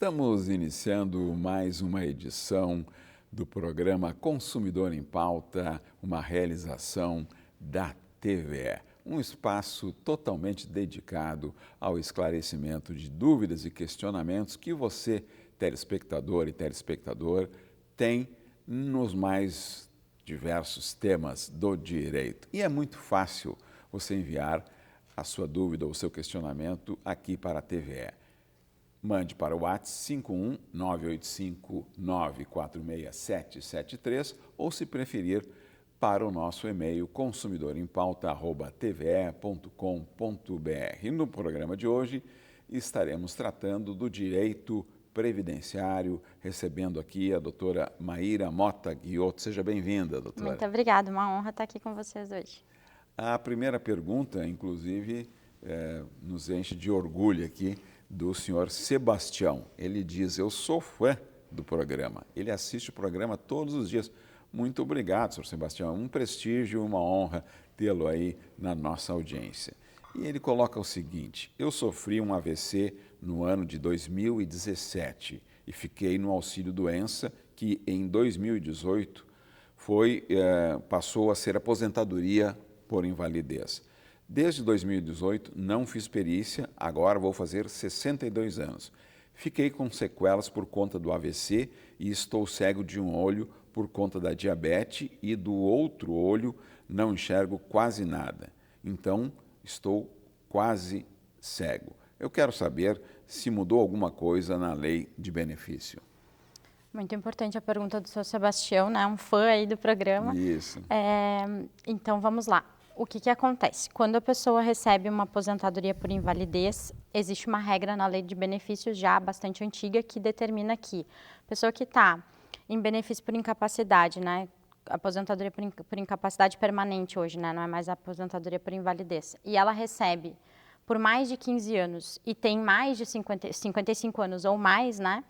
Estamos iniciando mais uma edição do programa Consumidor em Pauta, uma realização da TVE. Um espaço totalmente dedicado ao esclarecimento de dúvidas e questionamentos que você, telespectador e telespectador, tem nos mais diversos temas do direito. E é muito fácil você enviar a sua dúvida ou o seu questionamento aqui para a TVE. Mande para o WhatsApp 51985946773 ou, se preferir, para o nosso e-mail consumidorempauta@tve.com.br. No programa de hoje estaremos tratando do direito previdenciário, recebendo aqui a doutora Maíra Mota Guiotto. Seja bem-vinda, doutora. Muito obrigada, uma honra estar aqui com vocês hoje. A primeira pergunta, inclusive, nos enche de orgulho aqui, do senhor Sebastião. Ele diz: eu sou fã do programa, ele assiste o programa todos os dias. Muito obrigado, senhor Sebastião, é um prestígio, uma honra tê-lo aí na nossa audiência. E ele coloca o seguinte: eu sofri um AVC no ano de 2017 e fiquei no auxílio-doença, que em 2018 passou a ser aposentadoria por invalidez. Desde 2018 não fiz perícia, agora vou fazer 62 anos. Fiquei com sequelas por conta do AVC e estou cego de um olho por conta da diabetes e do outro olho não enxergo quase nada. Então estou quase cego. Eu quero saber se mudou alguma coisa na lei de benefício. Muito importante a pergunta do senhor Sebastião, né? Um fã aí do programa. Isso. Então vamos lá. O que acontece? Quando a pessoa recebe uma aposentadoria por invalidez, existe uma regra na lei de benefícios já bastante antiga que determina que a pessoa que está em benefício por incapacidade, né? Aposentadoria por incapacidade permanente hoje, né? Não é mais a aposentadoria por invalidez. E ela recebe por mais de 15 anos e tem mais de 55 anos ou mais, né?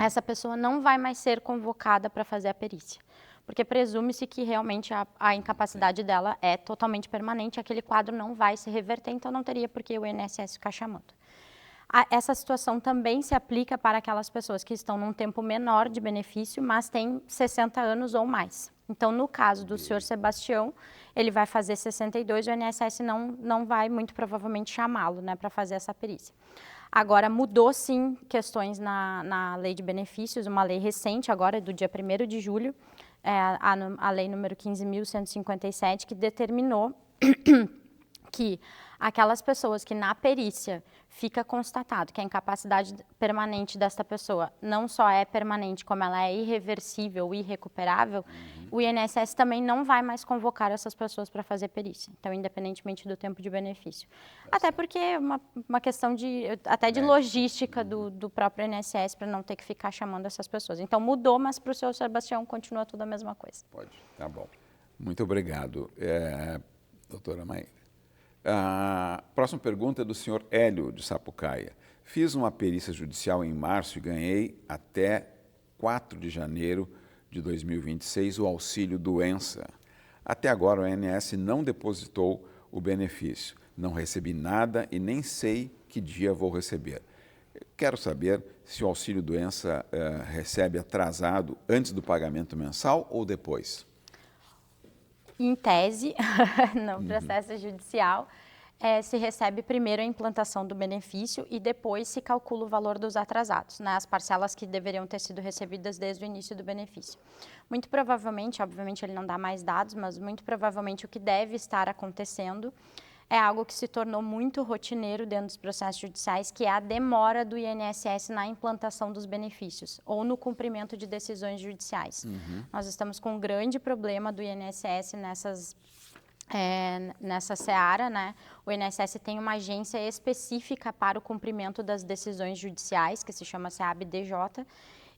Essa pessoa não vai mais ser convocada para fazer a perícia. Porque presume-se que realmente a incapacidade dela é totalmente permanente, aquele quadro não vai se reverter, então não teria por que o INSS ficar chamando. Essa situação também se aplica para aquelas pessoas que estão num tempo menor de benefício, mas têm 60 anos ou mais. Então, no caso do senhor Sebastião, ele vai fazer 62, o INSS não vai muito provavelmente chamá-lo, né, para fazer essa perícia. Agora, mudou sim questões na lei de benefícios, uma lei recente agora, do dia 1º de julho, a lei número 15.157, que determinou que aquelas pessoas que na perícia fica constatado que a incapacidade permanente desta pessoa não só é permanente, como ela é irreversível, irrecuperável, o INSS também não vai mais convocar essas pessoas para fazer perícia. Então, independentemente do tempo de benefício. Até porque é uma questão de logística do próprio INSS para não ter que ficar chamando essas pessoas. Então, mudou, mas para o senhor Sebastião continua tudo a mesma coisa. Pode, tá bom. Muito obrigado, doutora Maíra. A próxima pergunta é do senhor Hélio, de Sapucaia. Fiz uma perícia judicial em março e ganhei até 4 de janeiro de 2026 o auxílio doença. Até agora o INSS não depositou o benefício. Não recebi nada e nem sei que dia vou receber. Quero saber se o auxílio doença recebe atrasado antes do pagamento mensal ou depois. Em tese, no processo judicial, se recebe primeiro a implantação do benefício e depois se calcula o valor dos atrasados, né, as parcelas que deveriam ter sido recebidas desde o início do benefício. Muito provavelmente, obviamente ele não dá mais dados, mas muito provavelmente o que deve estar acontecendo é algo que se tornou muito rotineiro dentro dos processos judiciais, que é a demora do INSS na implantação dos benefícios ou no cumprimento de decisões judiciais. Nós estamos com um grande problema do INSS nessa seara, né? O INSS tem uma agência específica para o cumprimento das decisões judiciais, que se chama SEAB-DJ,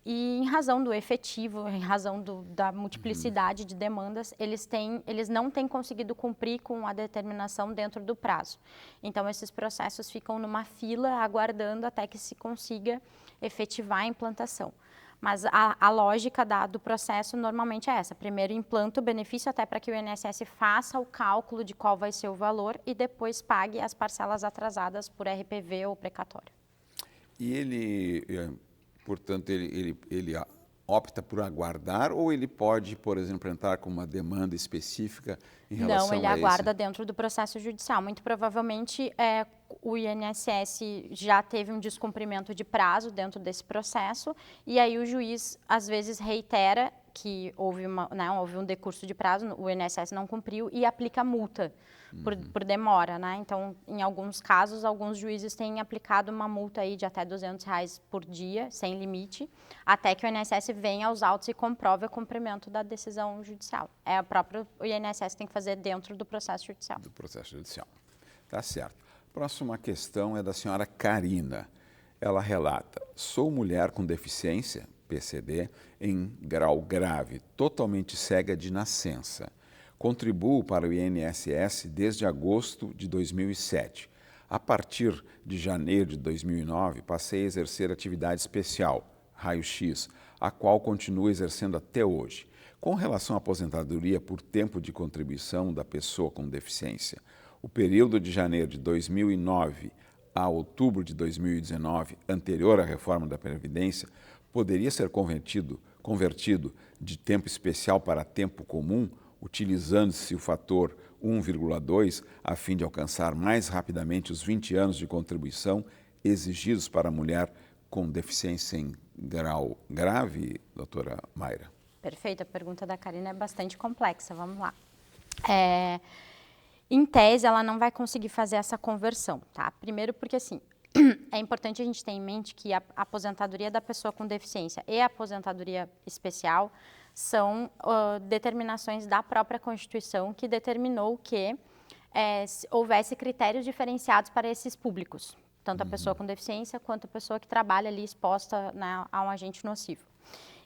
e em razão do efetivo, em razão da multiplicidade de demandas, eles não têm conseguido cumprir com a determinação dentro do prazo. Então, esses processos ficam numa fila aguardando até que se consiga efetivar a implantação. Mas a lógica do processo normalmente é essa. Primeiro implanta o benefício até para que o INSS faça o cálculo de qual vai ser o valor e depois pague as parcelas atrasadas por RPV ou precatório. E ele Portanto, ele opta por aguardar ou ele pode, por exemplo, entrar com uma demanda específica em relação Não, ele a aguarda esse? dentro do processo judicial. Muito provavelmente o INSS já teve um descumprimento de prazo dentro desse processo e aí o juiz às vezes reitera que houve um decurso de prazo, o INSS não cumpriu e aplica multa por demora, né? Então, em alguns casos, alguns juízes têm aplicado uma multa aí de até R$ 200 por dia, sem limite, até que o INSS venha aos autos e comprove o cumprimento da decisão judicial. O INSS tem que fazer dentro do processo judicial. Do processo judicial. Tá certo. Próxima questão é da senhora Karina. Ela relata: sou mulher com deficiência, PCD, em grau grave, totalmente cega de nascença. Contribuo para o INSS desde agosto de 2007. A partir de janeiro de 2009, passei a exercer atividade especial, raio-x, a qual continuo exercendo até hoje. Com relação à aposentadoria por tempo de contribuição da pessoa com deficiência, o período de janeiro de 2009 a outubro de 2019, anterior à reforma da Previdência, poderia ser convertido de tempo especial para tempo comum, utilizando-se o fator 1,2 a fim de alcançar mais rapidamente os 20 anos de contribuição exigidos para a mulher com deficiência em grau grave, doutora Mayra? Perfeito, a pergunta da Karina é bastante complexa, vamos lá. Em tese, ela não vai conseguir fazer essa conversão, tá? Primeiro porque, assim, é importante a gente ter em mente que a aposentadoria da pessoa com deficiência e a aposentadoria especial são determinações da própria Constituição que determinou que houvesse critérios diferenciados para esses públicos, tanto a pessoa com deficiência quanto a pessoa que trabalha ali exposta, né, a um agente nocivo.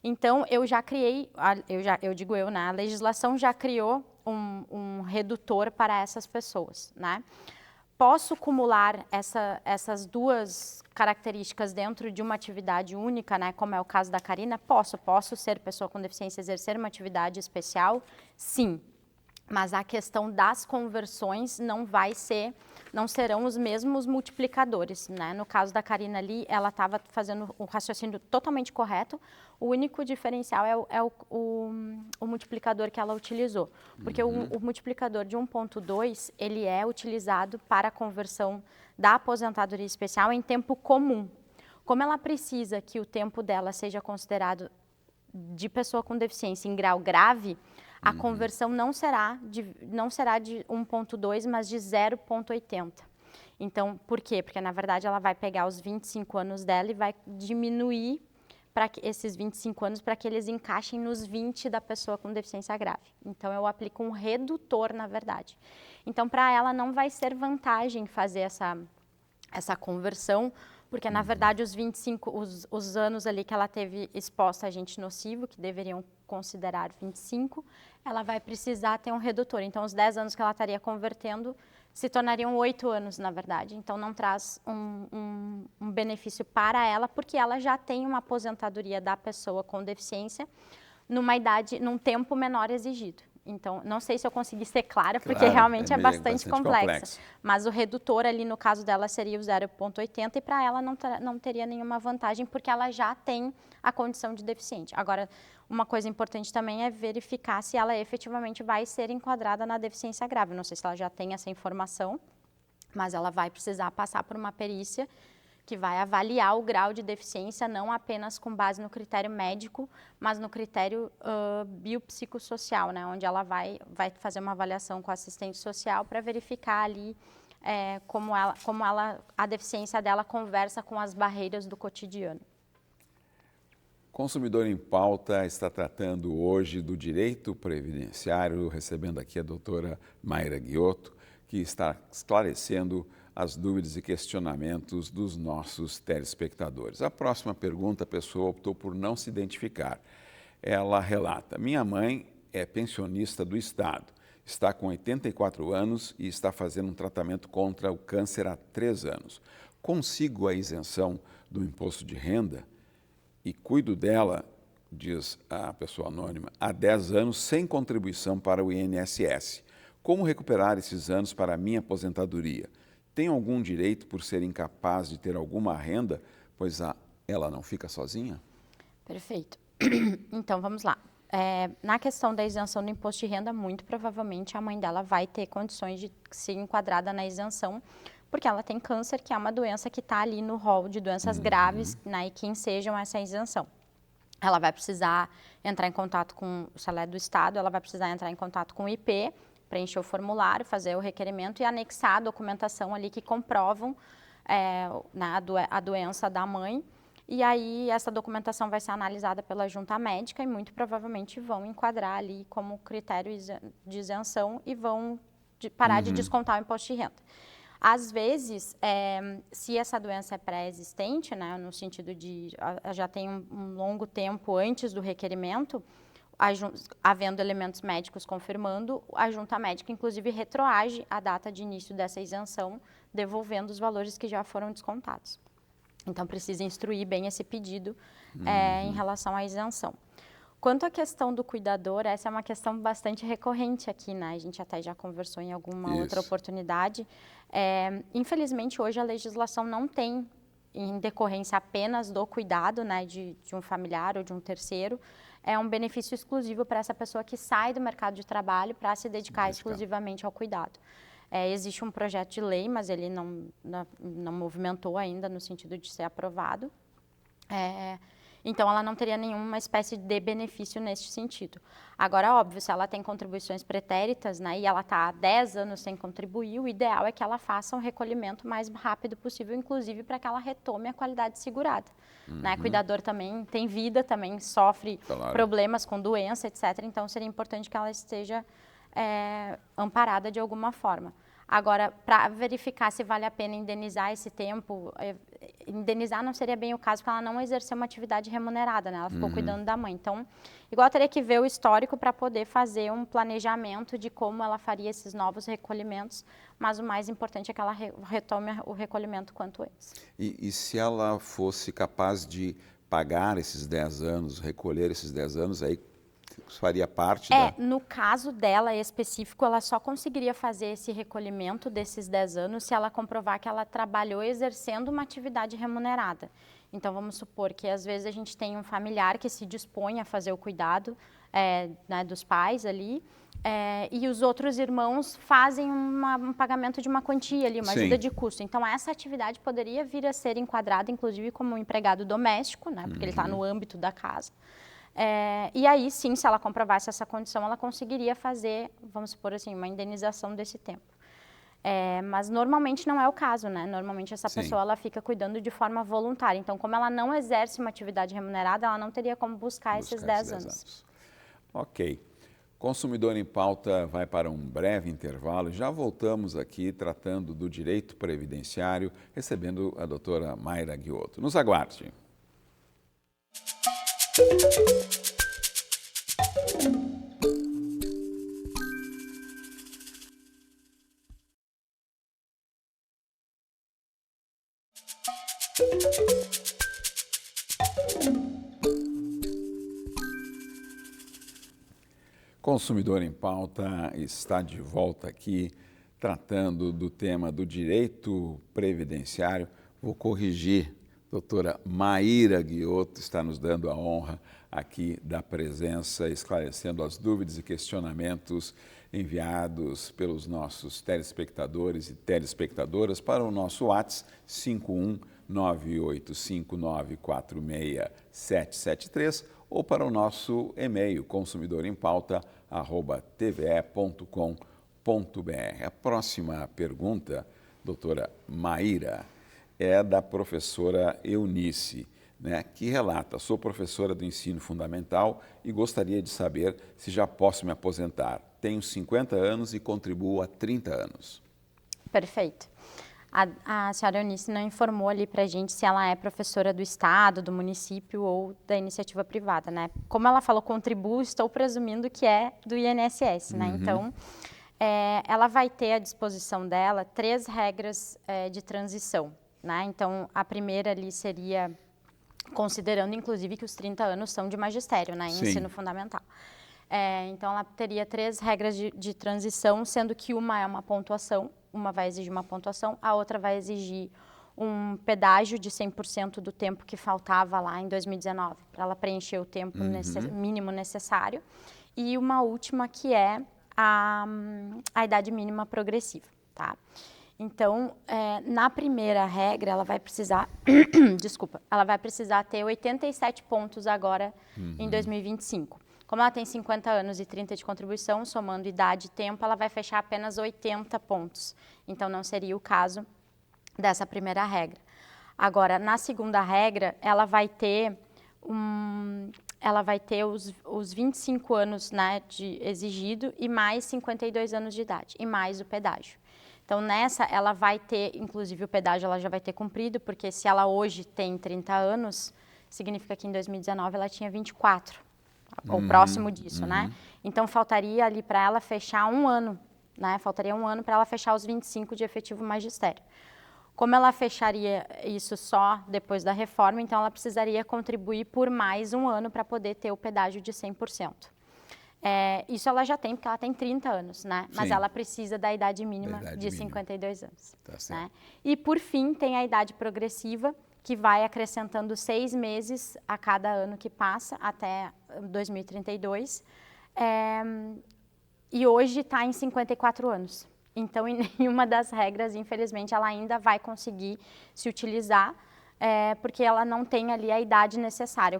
Então, eu já criei, a legislação já criou um redutor para essas pessoas, né? Posso acumular essas duas características dentro de uma atividade única, né, como é o caso da Karina? Posso ser pessoa com deficiência e exercer uma atividade especial? Sim. Mas a questão das conversões não serão os mesmos multiplicadores, né? No caso da Karina ali, ela estava fazendo o raciocínio totalmente correto. O único diferencial é o multiplicador que ela utilizou. Porque o multiplicador de 1,2, ele é utilizado para a conversão da aposentadoria especial em tempo comum. Como ela precisa que o tempo dela seja considerado de pessoa com deficiência em grau grave, a conversão não será de 1,2, mas de 0,80. Então, por quê? Porque, na verdade, ela vai pegar os 25 anos dela e vai diminuir para esses 25 anos para que eles encaixem nos 20 da pessoa com deficiência grave. Então, eu aplico um redutor, na verdade. Então, para ela não vai ser vantagem fazer essa conversão, porque, na verdade, os anos ali que ela teve exposta a agente nocivo, que deveriam considerar 25, ela vai precisar ter um redutor. Então, os 10 anos que ela estaria convertendo se tornariam 8 anos, na verdade. Então, não traz um benefício para ela, porque ela já tem uma aposentadoria da pessoa com deficiência num tempo menor exigido. Então, não sei se eu consegui ser clara, porque realmente é bastante complexo. Mas o redutor ali, no caso dela, seria o 0,80 e para ela não teria nenhuma vantagem, porque ela já tem a condição de deficiente. Agora, uma coisa importante também é verificar se ela efetivamente vai ser enquadrada na deficiência grave. Não sei se ela já tem essa informação, mas ela vai precisar passar por uma perícia que vai avaliar o grau de deficiência, não apenas com base no critério médico, mas no critério biopsicossocial, né, onde ela vai fazer uma avaliação com a assistente social para verificar ali a deficiência dela conversa com as barreiras do cotidiano. Consumidor em Pauta está tratando hoje do direito previdenciário, recebendo aqui a doutora Mayra Ghiotto, que está esclarecendo as dúvidas e questionamentos dos nossos telespectadores. A próxima pergunta, a pessoa optou por não se identificar. Ela relata: minha mãe é pensionista do Estado, está com 84 anos e está fazendo um tratamento contra o câncer há 3 anos. Consigo a isenção do imposto de renda e cuido dela, diz a pessoa anônima, há 10 anos sem contribuição para o INSS. Como recuperar esses anos para a minha aposentadoria? Tenho algum direito por ser incapaz de ter alguma renda, pois há ela não fica sozinha? Perfeito. Então, vamos lá. Na questão da isenção do imposto de renda, muito provavelmente a mãe dela vai ter condições de ser enquadrada na isenção, porque ela tem câncer, que é uma doença que está ali no rol de doenças graves, né, e que ensejam essa isenção. Ela vai precisar entrar em contato com, se ela é do Estado, ela vai precisar entrar em contato com o IP, preencher o formulário, fazer o requerimento e anexar a documentação ali que comprovam a doença da mãe. E aí essa documentação vai ser analisada pela junta médica e muito provavelmente vão enquadrar ali como critério de isenção e vão parar de descontar o imposto de renda. Às vezes, se essa doença é pré-existente, né, no sentido de já tem um longo tempo antes do requerimento, havendo elementos médicos confirmando, a junta médica, inclusive, retroage a data de início dessa isenção, devolvendo os valores que já foram descontados. Então, precisa instruir bem esse pedido em relação à isenção. Quanto à questão do cuidador, essa é uma questão bastante recorrente aqui, né? A gente até já conversou em alguma outra oportunidade. Infelizmente, hoje a legislação não tem, em decorrência apenas do cuidado, né, de um familiar ou de um terceiro, um benefício exclusivo para essa pessoa que sai do mercado de trabalho para se dedicar exclusivamente ao cuidado. Existe um projeto de lei, mas ele não movimentou ainda no sentido de ser aprovado. Então, ela não teria nenhuma espécie de benefício nesse sentido. Agora, óbvio, se ela tem contribuições pretéritas, né, e ela está há 10 anos sem contribuir, o ideal é que ela faça um recolhimento mais rápido possível, inclusive para que ela retome a qualidade segurada. Né? Cuidador também tem vida, também sofre problemas com doença, etc. Então, seria importante que ela esteja amparada de alguma forma. Agora, para verificar se vale a pena indenizar esse tempo, indenizar não seria bem o caso, porque ela não exerceu uma atividade remunerada, né? Ela ficou cuidando da mãe. Então, igual teria que ver o histórico para poder fazer um planejamento de como ela faria esses novos recolhimentos, mas o mais importante é que ela retome o recolhimento quanto antes. E se ela fosse capaz de pagar esses 10 anos, recolher esses 10 anos, aí faria parte no caso dela específico, ela só conseguiria fazer esse recolhimento desses 10 anos se ela comprovar que ela trabalhou exercendo uma atividade remunerada. Então, vamos supor que às vezes a gente tem um familiar que se dispõe a fazer o cuidado né, dos pais ali, e os outros irmãos fazem um pagamento de uma quantia ali, uma ajuda de custo. Então, essa atividade poderia vir a ser enquadrada, inclusive, como um empregado doméstico, né, porque ele está no âmbito da casa. E aí, sim, se ela comprovasse essa condição, ela conseguiria fazer, vamos supor assim, uma indenização desse tempo. Mas normalmente não é o caso, né? Normalmente essa pessoa ela fica cuidando de forma voluntária. Então, como ela não exerce uma atividade remunerada, ela não teria como buscar esses 10 anos. Ok. Consumidor em Pauta vai para um breve intervalo. Já voltamos aqui tratando do direito previdenciário, recebendo a doutora Mayra Guiotto. Nos aguarde. Consumidor em Pauta está de volta aqui, tratando do tema do direito previdenciário. Vou corrigir, doutora Mayra Guiotto está nos dando a honra aqui da presença, esclarecendo as dúvidas e questionamentos enviados pelos nossos telespectadores e telespectadoras para o nosso WhatsApp 51985946773 ou para o nosso e-mail consumidorempauta@tve.com.br. A próxima pergunta, doutora Mayra, é da professora Eunice, né, que relata: sou professora do ensino fundamental e gostaria de saber se já posso me aposentar. Tenho 50 anos e contribuo há 30 anos. Perfeito. A senhora Eunice não informou ali para a gente se ela é professora do Estado, do município ou da iniciativa privada, né? Como ela falou contribuo, estou presumindo que é do INSS, né? Então, ela vai ter à disposição dela 3 regras de transição, né? Então, a primeira ali seria, considerando inclusive que os 30 anos são de magistério, né? Em ensino fundamental. Então, ela teria 3 regras de transição, sendo que uma é uma pontuação, uma vai exigir uma pontuação, a outra vai exigir um pedágio de 100% do tempo que faltava lá em 2019, para ela preencher o tempo mínimo necessário. E uma última que é a idade mínima progressiva, tá? Então, na primeira regra, ela vai precisar, desculpa, ela vai precisar ter 87 pontos agora em 2025. Como ela tem 50 anos e 30 de contribuição, somando idade e tempo, ela vai fechar apenas 80 pontos. Então, não seria o caso dessa primeira regra. Agora, na segunda regra, ela vai ter os 25 anos, né, de exigido e mais 52 anos de idade, e mais o pedágio. Então, nessa, ela vai ter, inclusive o pedágio ela já vai ter cumprido, porque se ela hoje tem 30 anos, significa que em 2019 ela tinha 24, ou próximo disso, né? Então, faltaria ali para ela fechar um ano, né? Faltaria um ano para ela fechar os 25 de efetivo magistério. Como ela fecharia isso só depois da reforma, então ela precisaria contribuir por mais um ano para poder ter o pedágio de 100%. Isso ela já tem, porque ela tem 30 anos, né? Mas ela precisa da idade mínima de 52 anos. Tá certo. Né? E, por fim, tem a idade progressiva, que vai acrescentando 6 meses a cada ano que passa, até 2032. E hoje está em 54 anos. Então, em nenhuma das regras, infelizmente, ela ainda vai conseguir se utilizar, porque ela não tem ali a idade necessária.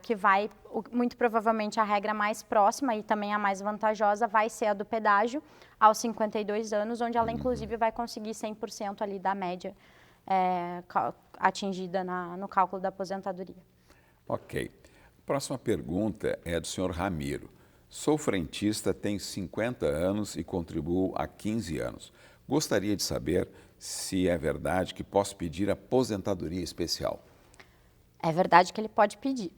Muito provavelmente, a regra mais próxima e também a mais vantajosa vai ser a do pedágio, aos 52 anos, onde ela, inclusive, vai conseguir 100% ali da média atingida no cálculo da aposentadoria. Ok. Próxima pergunta é do senhor Ramiro. Sou frentista, tenho 50 anos e contribuo há 15 anos. Gostaria de saber se é verdade que posso pedir aposentadoria especial. É verdade que ele pode pedir.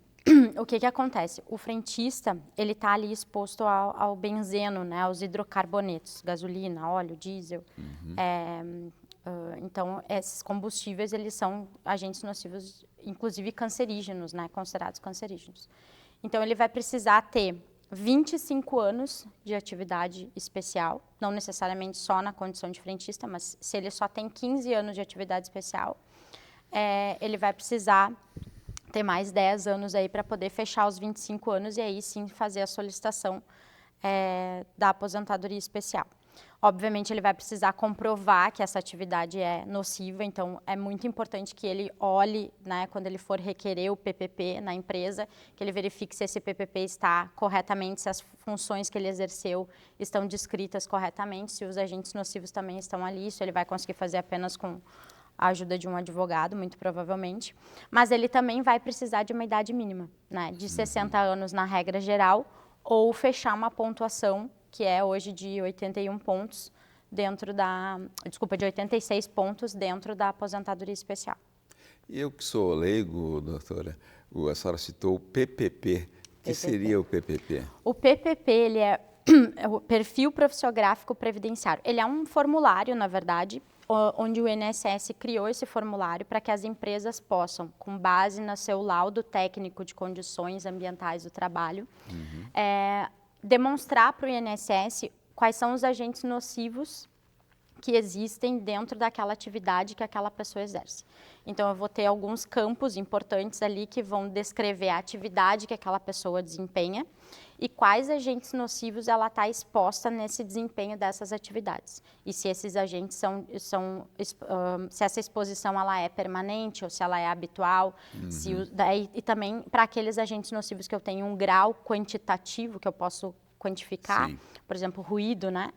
O que acontece? O frentista, ele está ali exposto ao benzeno, né, aos hidrocarbonetos, gasolina, óleo, diesel. Então, esses combustíveis, eles são agentes nocivos, inclusive cancerígenos, né, considerados cancerígenos. Então, ele vai precisar ter 25 anos de atividade especial, não necessariamente só na condição de frentista, mas se ele só tem 15 anos de atividade especial, ele vai precisar ter mais 10 anos aí para poder fechar os 25 anos e aí sim fazer a solicitação da aposentadoria especial. Obviamente, ele vai precisar comprovar que essa atividade é nociva, então é muito importante que ele olhe, né, quando ele for requerer o PPP na empresa, que ele verifique se esse PPP está corretamente, se as funções que ele exerceu estão descritas corretamente, se os agentes nocivos também estão ali, isso ele vai conseguir fazer apenas com a ajuda de um advogado, muito provavelmente. Mas ele também vai precisar de uma idade mínima, né, de 60 anos na regra geral, ou fechar uma pontuação que é hoje de 81 pontos de 86 pontos dentro da aposentadoria especial. Eu que sou leigo, doutora, a senhora citou o PPP. O que seria o PPP? O PPP, ele é o Perfil Profissiográfico Previdenciário. Ele é um formulário, na verdade, onde o INSS criou esse formulário para que as empresas possam, com base no seu laudo técnico de condições ambientais do trabalho, demonstrar para o INSS quais são os agentes nocivos que existem dentro daquela atividade que aquela pessoa exerce. Então, eu vou ter alguns campos importantes ali que vão descrever a atividade que aquela pessoa desempenha e quais agentes nocivos ela está exposta nesse desempenho dessas atividades. E se esses agentes se essa exposição ela é permanente ou se ela é habitual. E também para aqueles agentes nocivos que eu tenho um grau quantitativo que eu posso quantificar, por exemplo, ruído, né?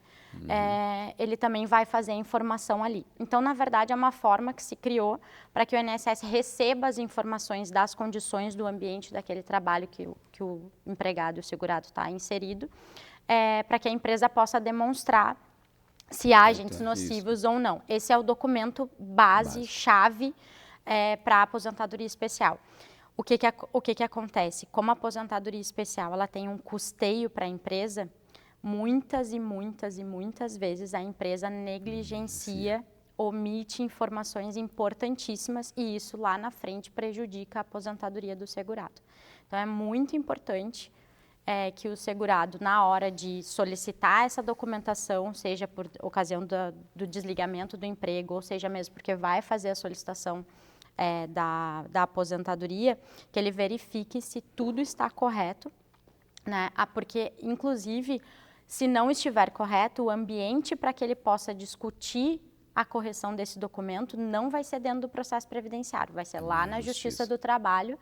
Ele também vai fazer a informação ali. Então, na verdade, é uma forma que se criou para que o INSS receba as informações das condições do ambiente daquele trabalho que o empregado e o segurado está inserido, para que a empresa possa demonstrar se há agentes nocivos ou não. Esse é o documento chave para a aposentadoria especial. O que acontece? Como a aposentadoria especial ela tem um custeio para a empresa, muitas e muitas e muitas vezes a empresa negligencia, omite informações importantíssimas e isso lá na frente prejudica a aposentadoria do segurado. Então, é muito importante que o segurado, na hora de solicitar essa documentação, seja por ocasião do desligamento do emprego, ou seja mesmo porque vai fazer a solicitação da aposentadoria, que ele verifique se tudo está correto, né? Porque, inclusive, se não estiver correto, o ambiente para que ele possa discutir a correção desse documento não vai ser dentro do processo previdenciário, vai ser lá na Justiça do Trabalho,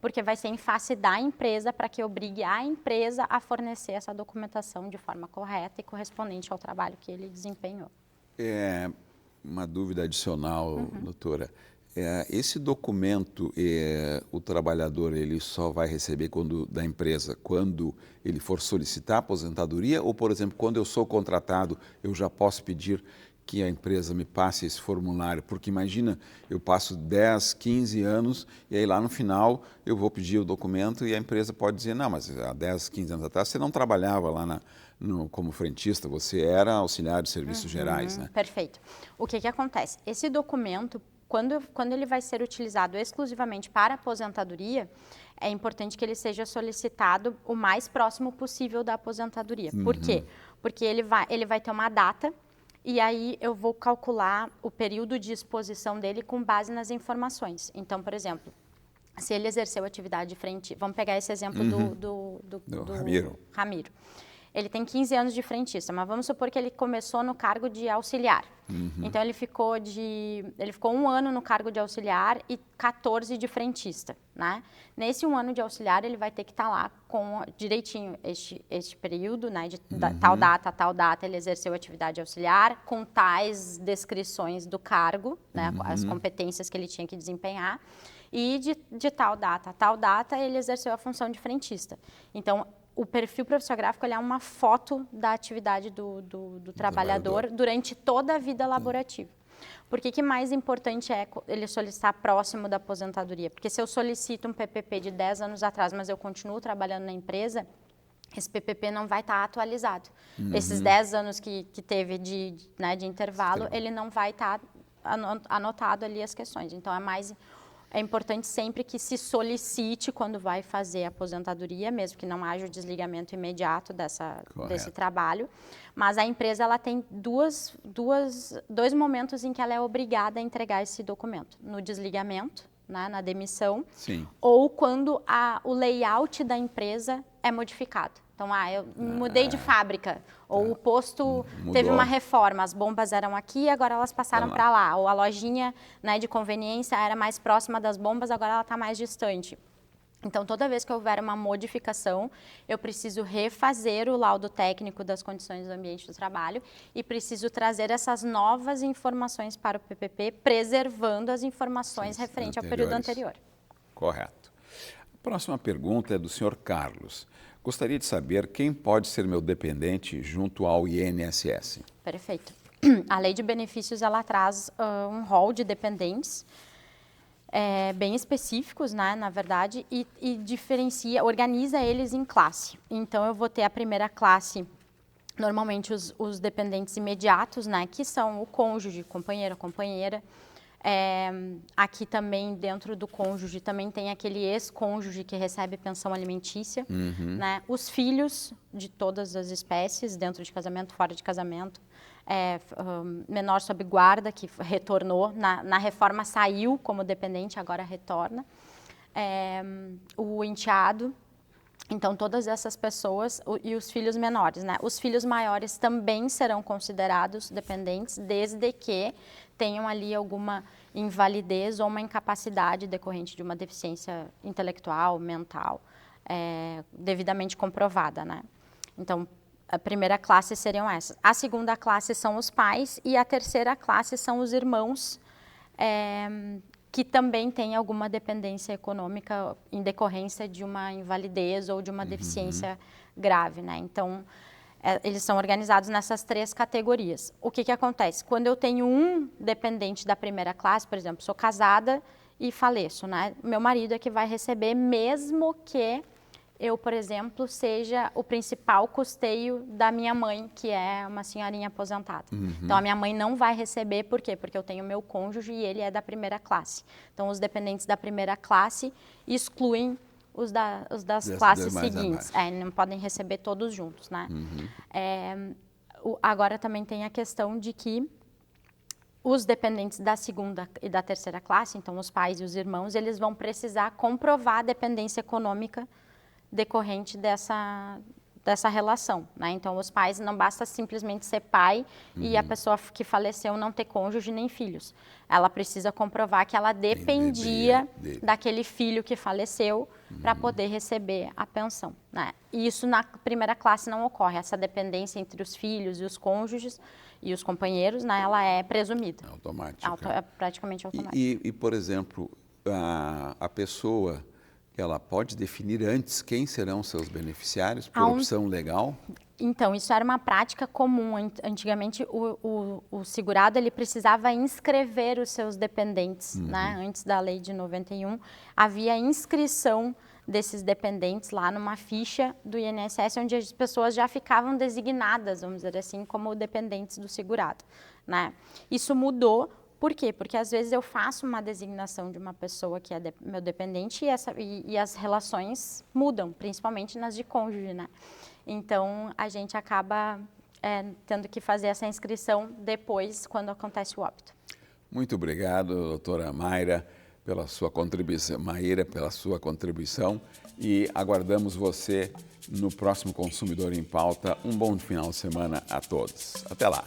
porque vai ser em face da empresa para que obrigue a empresa a fornecer essa documentação de forma correta e correspondente ao trabalho que ele desempenhou. Uma dúvida adicional, doutora. Esse documento, o trabalhador ele só vai receber da empresa quando ele for solicitar aposentadoria ou, por exemplo, quando eu sou contratado, eu já posso pedir que a empresa me passe esse formulário? Porque imagina, eu passo 10, 15 anos e aí lá no final eu vou pedir o documento e a empresa pode dizer, não, mas há 10, 15 anos atrás você não trabalhava lá como frentista, você era auxiliar de serviços gerais, né? Perfeito. O que acontece? Esse documento, quando ele vai ser utilizado exclusivamente para aposentadoria, é importante que ele seja solicitado o mais próximo possível da aposentadoria. Por quê? Porque ele vai ter uma data e aí eu vou calcular o período de exposição dele com base nas informações. Então, por exemplo, se ele exerceu atividade frente... Vamos pegar esse exemplo do Ramiro. Ele tem 15 anos de frentista, mas vamos supor que ele começou no cargo de auxiliar. Então, ele ficou 1 ano no cargo de auxiliar e 14 de frentista, né? Nesse 1 ano de auxiliar, ele vai ter que estar lá com direitinho este período, né? Tal data a tal data, ele exerceu atividade auxiliar, com tais descrições do cargo, né? As competências que ele tinha que desempenhar. E de tal data a tal data, ele exerceu a função de frentista. Então, o perfil profissiográfico ele é uma foto da atividade do trabalhador durante toda a vida laborativa. Por que mais importante é ele solicitar próximo da aposentadoria? Porque se eu solicito um PPP de 10 anos atrás, mas eu continuo trabalhando na empresa, esse PPP não vai estar atualizado. Esses 10 anos que teve de intervalo, ele não vai estar anotado ali as questões. Então, é importante sempre que se solicite quando vai fazer a aposentadoria, mesmo que não haja o desligamento imediato desse trabalho. Mas a empresa ela tem dois momentos em que ela é obrigada a entregar esse documento. No desligamento, né, na demissão, ou quando o layout da empresa é modificado. Então, eu mudei de fábrica, ou o posto teve uma reforma, as bombas eram aqui, agora elas passaram para lá. Ou a lojinha, né, de conveniência era mais próxima das bombas, agora ela está mais distante. Então, toda vez que houver uma modificação, eu preciso refazer o laudo técnico das condições do ambiente do trabalho e preciso trazer essas novas informações para o PPP, preservando as informações referentes ao período anterior. Correto. A próxima pergunta é do senhor Carlos. Gostaria de saber quem pode ser meu dependente junto ao INSS. Perfeito. A Lei de Benefícios ela traz um rol de dependentes bem específicos, né, na verdade, e diferencia, organiza eles em classe. Então, eu vou ter a primeira classe, normalmente os dependentes imediatos, né, que são o cônjuge, companheiro, companheira. Aqui também, dentro do cônjuge, também tem aquele ex-cônjuge que recebe pensão alimentícia, né? Os filhos de todas as espécies, dentro de casamento, fora de casamento, menor sob guarda, que retornou, na reforma saiu como dependente, agora retorna, o enteado. Então, todas essas pessoas e os filhos menores, né? Os filhos maiores também serão considerados dependentes, desde que tenham ali alguma invalidez ou uma incapacidade decorrente de uma deficiência intelectual, mental, devidamente comprovada, né? Então, a primeira classe seriam essas. A segunda classe são os pais e a terceira classe são os irmãos, que também têm alguma dependência econômica em decorrência de uma invalidez ou de uma deficiência grave, né? Então, eles são organizados nessas 3 categorias. O que acontece? Quando eu tenho um dependente da primeira classe, por exemplo, sou casada e faleço, né? Meu marido é que vai receber, mesmo que eu, por exemplo, seja o principal custeio da minha mãe, que é uma senhorinha aposentada. Então, a minha mãe não vai receber, por quê? Porque eu tenho meu cônjuge e ele é da primeira classe. Então, os dependentes da primeira classe excluem os das classes seguintes. Não podem receber todos juntos, né? Agora, também tem a questão de que os dependentes da segunda e da terceira classe, então os pais e os irmãos, eles vão precisar comprovar a dependência econômica decorrente dessa relação, né? Então, os pais, não basta simplesmente ser pai e a pessoa que faleceu não ter cônjuge nem filhos. Ela precisa comprovar que ela dependia daquele filho que faleceu para poder receber a pensão, né? E isso na primeira classe não ocorre. Essa dependência entre os filhos e os cônjuges e os companheiros, né, ela é presumida. É automática. É praticamente automática. E, por exemplo, a pessoa... ela pode definir antes quem serão seus beneficiários por opção legal? Então, isso era uma prática comum. Antigamente, o segurado ele precisava inscrever os seus dependentes, né? Antes da lei de 91, havia inscrição desses dependentes lá numa ficha do INSS, onde as pessoas já ficavam designadas, vamos dizer assim, como dependentes do segurado, né? Isso mudou. Por quê? Porque às vezes eu faço uma designação de uma pessoa que é meu dependente e as relações mudam, principalmente nas de cônjuge, né? Então, a gente acaba tendo que fazer essa inscrição depois, quando acontece o óbito. Muito obrigado, doutora Mayra, pela sua contribuição e aguardamos você no próximo Consumidor em Pauta. Um bom final de semana a todos. Até lá.